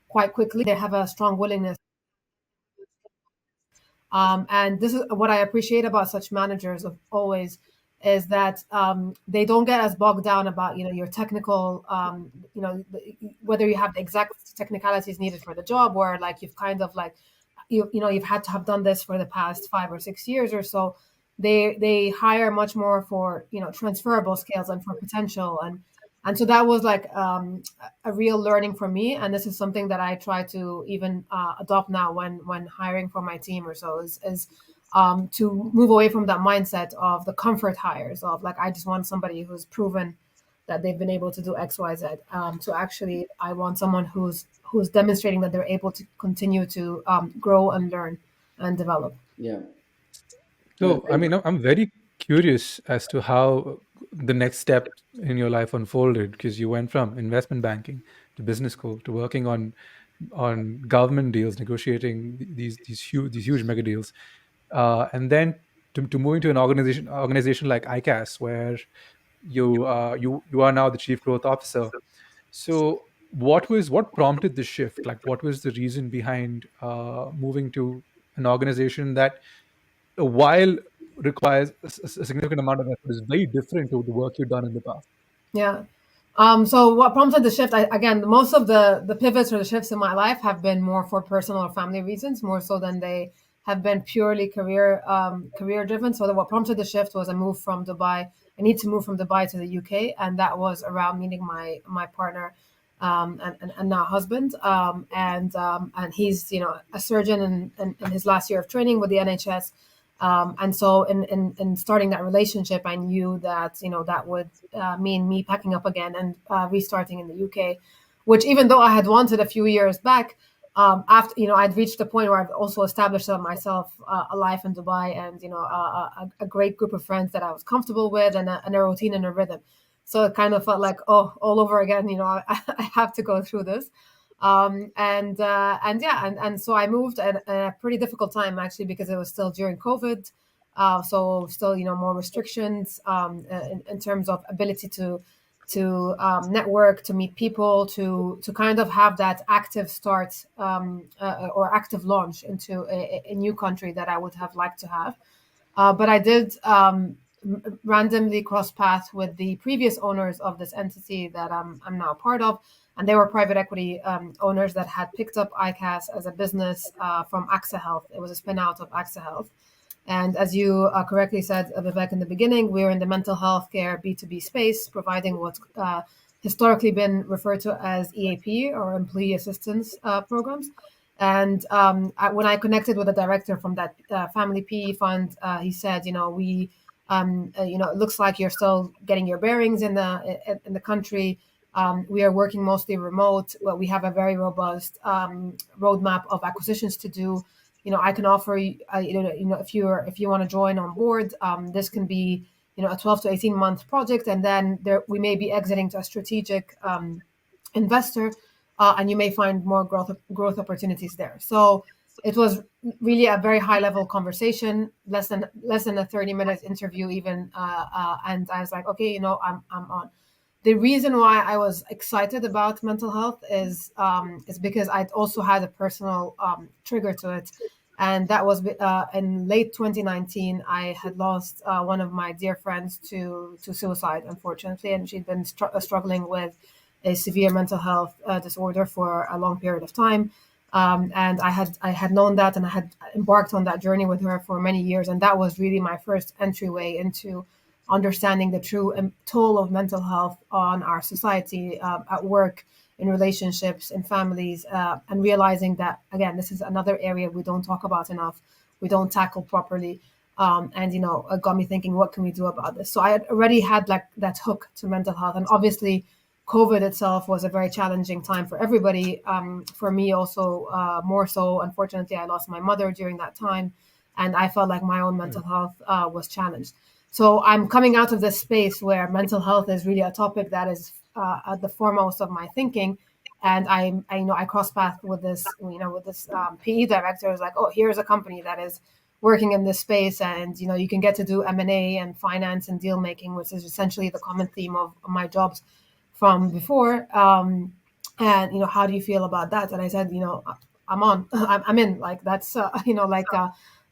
quite quickly. They have a strong willingness. And this is what I appreciate about such managers of always, is that they don't get as bogged down about your technical, whether you have the exact technicalities needed for the job, or like you've kind of like you've had to have done this for the past 5 or 6 years or so. They hire much more for transferable skills and for potential, and so that was like a real learning for me. And this is something that I try to even adopt now when hiring for my team or so, is to move away from that mindset of the comfort hires of like, I just want somebody who's proven that they've been able to do X, Y, Z. So actually, I want someone who's demonstrating that they're able to continue to grow and learn and develop. Yeah. No, so, I mean, I'm very curious as to how the next step in your life unfolded, because you went from investment banking to business school to working on government deals, negotiating these huge mega deals, and then to moving to an organization like ICAS, where you are now the chief growth officer. So what prompted the shift? Like, what was the reason behind moving to an organization that, while requires a significant amount of effort, is very different to the work you've done in the past? Yeah. So what prompted the shift? Again, most of the pivots or the shifts in my life have been more for personal or family reasons, more so than they have been purely career driven. So what prompted the shift was a move from Dubai. I need to move from Dubai to the UK, and that was around meeting my partner, and now husband. And he's a surgeon in his last year of training with the NHS. And so in starting that relationship, I knew that that would mean me packing up again and restarting in the UK, which, even though I had wanted a few years back, after I'd reached a point where I've also established myself a life in Dubai, and a great group of friends that I was comfortable with, and a routine and a rhythm. So it kind of felt like, oh, all over again. I have to go through this. And yeah, and so I moved at a pretty difficult time, actually, because it was still during COVID. So still more restrictions in terms of ability to network, to meet people, to kind of have that active start, or active launch into a new country that I would have liked to have. But I did randomly crossed paths with the previous owners of this entity that I'm now part of, and they were private equity owners that had picked up ICAS as a business from AXA Health. It was a spin out of AXA Health. And as you correctly said, Vivek, in the beginning, we're in the mental health care B2B space, providing what's historically been referred to as EAP, or employee assistance programs. And when I connected with a director from that family PE fund, he said, it looks like you're still getting your bearings in the country. We are working mostly remote, but we have a very robust roadmap of acquisitions to do. I can offer you, if you want to join on board, this can be, a 12 to 18-month project, and then we may be exiting to a strategic investor, and you may find more growth opportunities there. So it was really a very high level conversation, less than a 30-minute interview even, and I was like, okay, I'm on. The reason why I was excited about mental health is because I'd also had a personal trigger to it. And that was in late 2019. I had lost one of my dear friends to suicide, unfortunately, and she'd been struggling with a severe mental health disorder for a long period of time. And I had known that, and I had embarked on that journey with her for many years, and that was really my first entryway into understanding the true toll of mental health on our society, at work, in relationships, in families, and realizing that, again, this is another area we don't talk about enough, we don't tackle properly. And it got me thinking, what can we do about this? So I had already had like that hook to mental health, and obviously COVID itself was a very challenging time for everybody. For me also, more so. Unfortunately, I lost my mother during that time, and I felt like my own mental health was challenged. So I'm coming out of this space where mental health is really a topic that is at the foremost of my thinking. And I cross paths with this PE director. Is like, oh, here's a company that is working in this space, and you can get to do M&A and finance and deal making, which is essentially the common theme of my jobs from before. And how do you feel about that? And I said, I'm on. I'm in. Like that's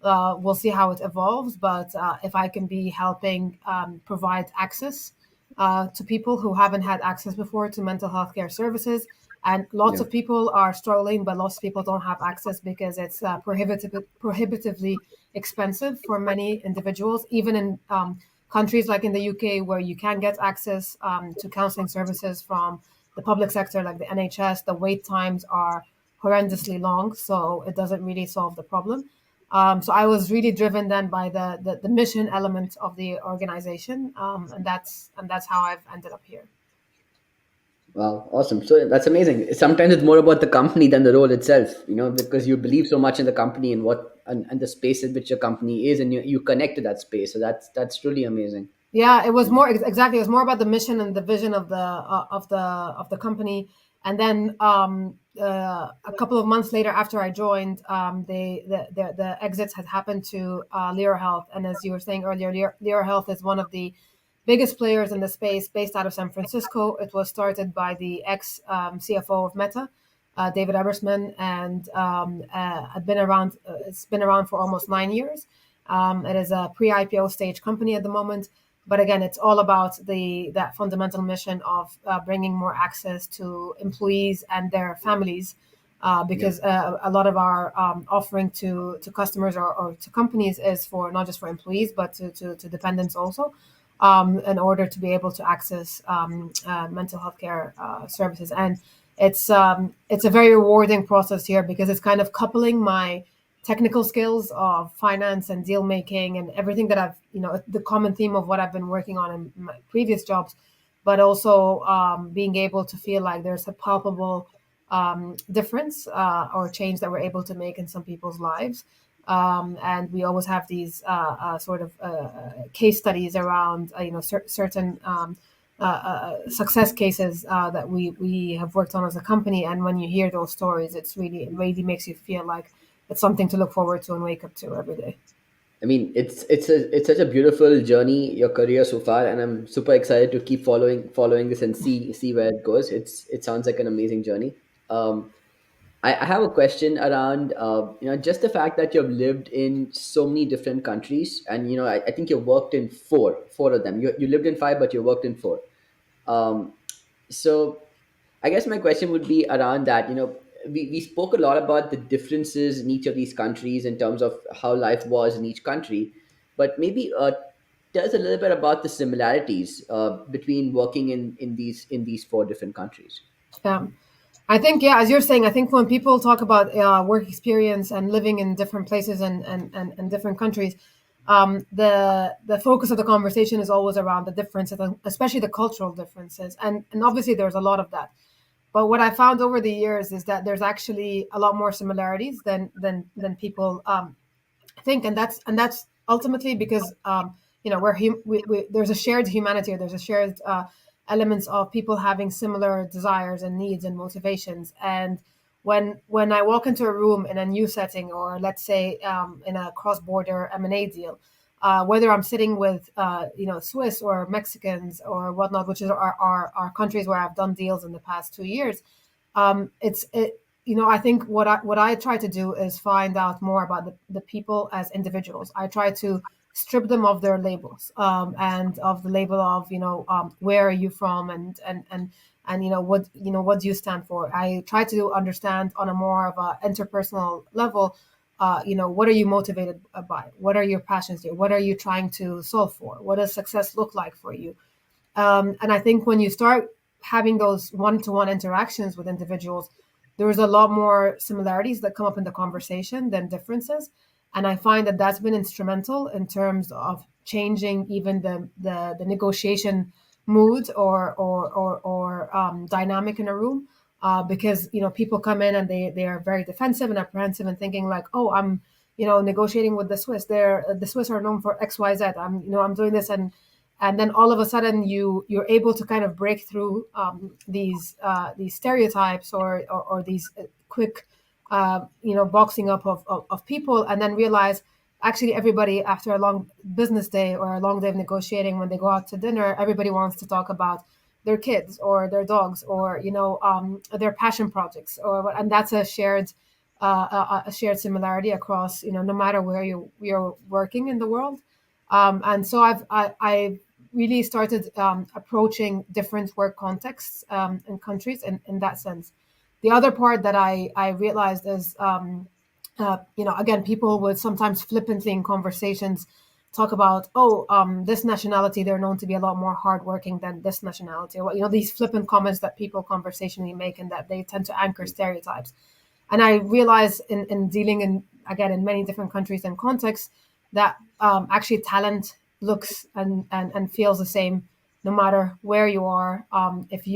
we'll see how it evolves, but if I can be helping provide access to people who haven't had access before to mental health care services, and lots Yeah. of people are struggling, but lots of people don't have access because it's prohibitively expensive for many individuals, even in countries like in the UK, where you can get access to counseling services from the public sector, like the NHS. The wait times are horrendously long, so it doesn't really solve the problem. So I was really driven then by the mission element of the organization, and that's how I've ended up here. Wow, awesome. So that's amazing. Sometimes it's more about the company than the role itself, because you believe so much in the company and and the space in which your company is, and you connect to that space. So that's truly amazing. Yeah, it was more exactly. It was more about the mission and the vision of the company. And then a couple of months later, after I joined, the exits had happened to Lyra Health. And as you were saying earlier, Lyra Health is one of the biggest players in the space, based out of San Francisco. It was started by the ex CFO of Meta, David Ebersman, and had been around. It's been around for almost 9 years. It is a pre-IPO stage company at the moment. But again, it's all about that fundamental mission of bringing more access to employees and their families, Yeah. because a lot of our offering to customers or to companies is for not just for employees, but to dependents also, in order to be able to access mental health care services. And it's a very rewarding process here, because it's kind of coupling my technical skills of finance and deal making and everything that I've, the common theme of what I've been working on in my previous jobs, but also being able to feel like there's a palpable difference or change that we're able to make in some people's lives. And we always have these sort of case studies around, certain success cases that we have worked on as a company. And when you hear those stories, it really makes you feel like it's something to look forward to and wake up to every day. I mean, it's such a beautiful journey, your career so far, and I'm super excited to keep following this and see where it goes. It sounds like an amazing journey. Um, I have a question around just the fact that you've lived in so many different countries, and I think you worked in four of them. You lived in five, but you worked in four. Um, so I guess my question would be around that. We spoke a lot about the differences in each of these countries in terms of how life was in each country, but maybe tell us a little bit about the similarities between working in these four different countries. Yeah. I think, yeah, as you're saying, I think when people talk about work experience and living in different places and different countries, the focus of the conversation is always around the differences, and especially the cultural differences. And obviously, there's a lot of that. But what I found over the years is that there's actually a lot more similarities than people think, and that's ultimately because there's a shared humanity, or there's a shared elements of people having similar desires and needs and motivations. And when I walk into a room in a new setting, or let's say in a cross-border M&A deal, whether I'm sitting with Swiss or Mexicans or whatnot, which is our countries where I've done deals in the past 2 years, it's it I think what I try to do is find out more about the people as individuals. I try to strip them of their labels, and of the label of where are you from, and what do you stand for. I try to understand on a more of a interpersonal level, what are you motivated by, what are your passions here, what are you trying to solve for, what does success look like for you. And I think when you start having those one-to-one interactions with individuals, there's a lot more similarities that come up in the conversation than differences. And I find that that's been instrumental in terms of changing even the negotiation mood or dynamic in a room. Because people come in and they are very defensive and apprehensive and thinking like, oh, I'm negotiating with the Swiss. The Swiss are known for XYZ. I'm doing this, and then all of a sudden you're able to kind of break through these stereotypes or these quick boxing up of people, and then realize actually everybody, after a long business day or a long day of negotiating, when they go out to dinner, everybody wants to talk about their kids or their dogs or their passion projects, and that's a shared similarity across, no matter where you're working in the world. And so I really started approaching different work contexts and countries in that sense. The other part that I realized is, again, people would sometimes flippantly in conversations talk about, oh, this nationality, they're known to be a lot more hardworking than this nationality, or these flippant comments that people conversationally make, and that they tend to anchor stereotypes. And I realize in dealing in many different countries and contexts, that actually talent looks and feels the same no matter where you are. If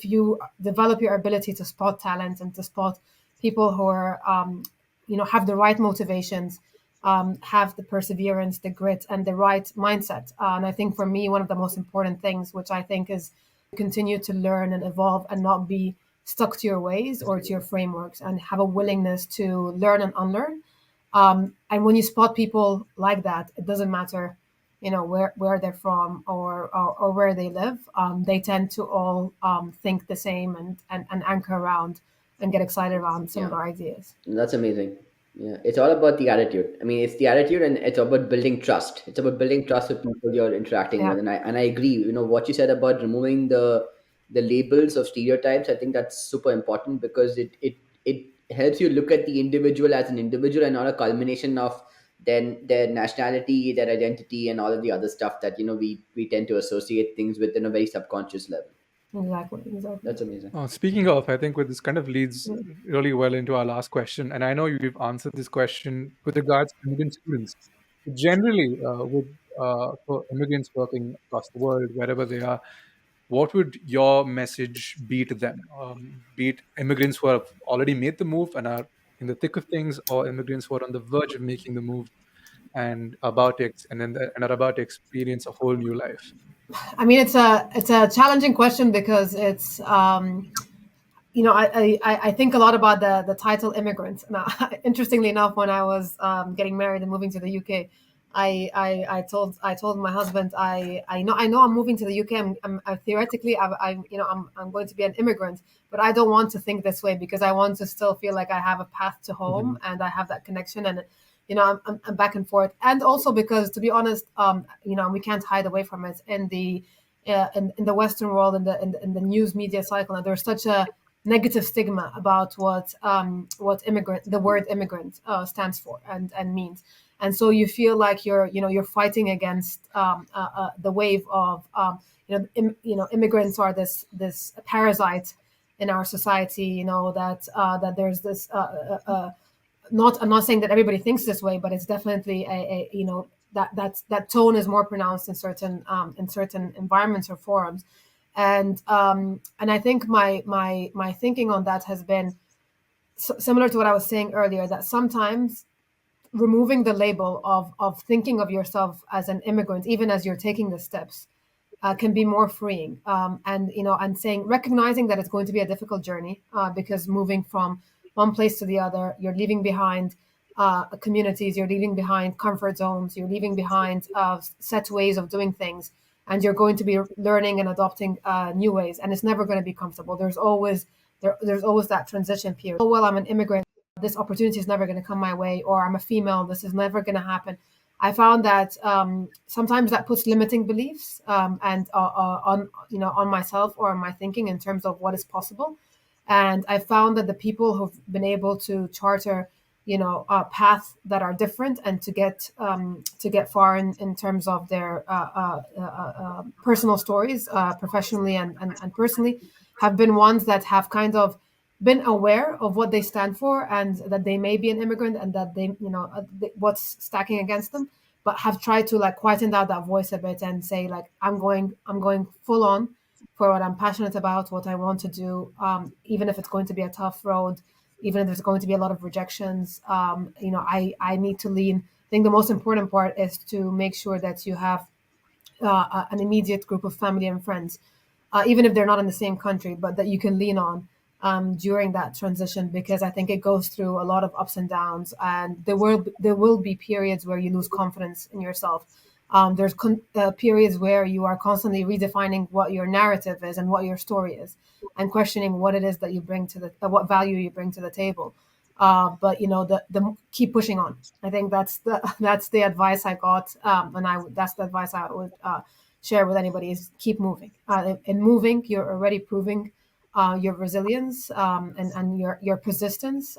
you develop your ability to spot talent and to spot people who are have the right motivations, have the perseverance, the grit, and the right mindset. And I think for me, one of the most important things, which I think is continue to learn and evolve and not be stuck to your ways or to your frameworks, and have a willingness to learn and unlearn. And when you spot people like that, it doesn't matter, where they're from or where they live. They tend to all think the same and anchor around and get excited around Yeah, similar ideas. that's amazing. Yeah, it's all about the attitude. I mean, it's the attitude, and it's about building trust. It's about building trust with people you're interacting Yeah. with, and I agree. What you said about removing the labels of stereotypes. I think that's super important, because it helps you look at the individual as an individual and not a culmination of then their nationality, their identity, and all of the other stuff that we tend to associate things with in a very subconscious level. Exactly. That's amazing. Speaking of, I think with this kind of leads really well into our last question, and I know you've answered this question with regards to immigrant students. Generally, with for immigrants working across the world, wherever they are, what would your message be to them? Be it immigrants who have already made the move and are in the thick of things, or immigrants who are on the verge of making the move and and are about to experience a whole new life. I mean, it's a challenging question because it's I think a lot about the title immigrant. Now, interestingly enough, when I was getting married and moving to the UK, I told my husband I know I'm moving to the UK. Theoretically I'm going to be an immigrant, but I don't want to think this way because I want to still feel like I have a path to home and I have that connection and I'm back and forth, and also because to be honest, we can't hide away from it in in the Western world, in the news media cycle. And there's such a negative stigma about what immigrant the word immigrant stands for and means, and so you feel like you're fighting against the wave of immigrants are this parasite in our society. That there's this not I'm not saying that everybody thinks this way, but it's definitely that tone is more pronounced in certain environments or forums, and I think my thinking on that has been similar to what I was saying earlier, that sometimes removing the label of thinking of yourself as an immigrant, even as you're taking the steps, can be more freeing. And saying, recognizing that it's going to be a difficult journey, because moving from one place to the other, you're leaving behind communities, you're leaving behind comfort zones, you're leaving behind set ways of doing things, and you're going to be learning and adopting new ways. And it's never going to be comfortable. There's always that transition period. Oh well, I'm an immigrant, this opportunity is never going to come my way, or I'm a female, this is never going to happen. I found that sometimes that puts limiting beliefs and on myself or on my thinking in terms of what is possible. And I found that the people who've been able to charter paths that are different and to get far in terms of their personal stories, professionally and personally, have been ones that have kind of been aware of what they stand for and that they may be an immigrant and that what's stacking against them, but have tried to like quieten down that voice a bit and say like I'm going full on for what I'm passionate about, what I want to do, even if it's going to be a tough road, even if there's going to be a lot of rejections. I need to lean. I think the most important part is to make sure that you have an immediate group of family and friends, even if they're not in the same country, but that you can lean on during that transition, because I think it goes through a lot of ups and downs, and there will be periods where you lose confidence in yourself. There's periods where you are constantly redefining what your narrative is and what your story is, and questioning what it is that you bring to what value you bring to the table. But the keep pushing on. I think that's the advice I got, and that's the advice I would share with anybody is keep moving. In moving, you're already proving your resilience, and your persistence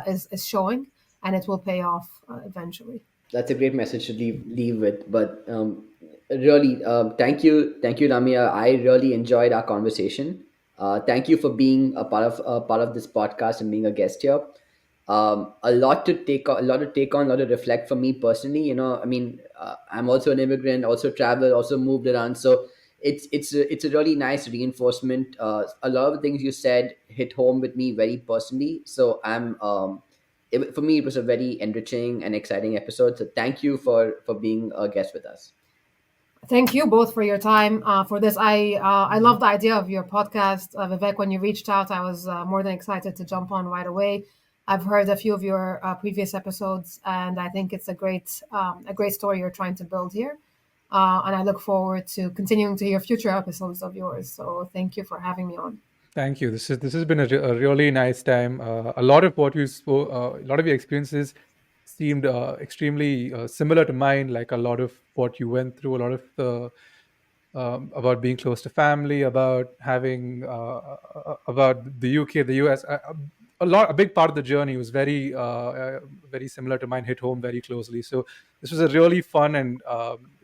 is showing, and it will pay off eventually. That's a great message to leave with. But really, thank you, Lamia. I really enjoyed our conversation. Thank you for being a part of this podcast and being a guest here. A lot to take on, a lot to reflect for me personally. I mean, I'm also an immigrant, also traveled, also moved around. So it's a really nice reinforcement. A lot of the things you said hit home with me very personally. So for me, it was a very enriching and exciting episode. So thank you for being a guest with us. Thank you both for your time for this. I love the idea of your podcast, Vivek. When you reached out, I was more than excited to jump on right away. I've heard a few of your previous episodes, and I think it's a great story you're trying to build here. And I look forward to continuing to hear future episodes of yours. So thank you for having me on. Thank you. This has been a really nice time. A lot of what you spoke, a lot of your experiences seemed extremely similar to mine. Like a lot of what you went through, a lot of the about being close to family, about having about the UK, the US. A big part of the journey was very similar to mine. Hit home very closely. So this was a really fun and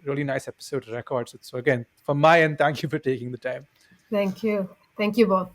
really nice episode to record. So again, from my end, thank you for taking the time. Thank you. Thank you both.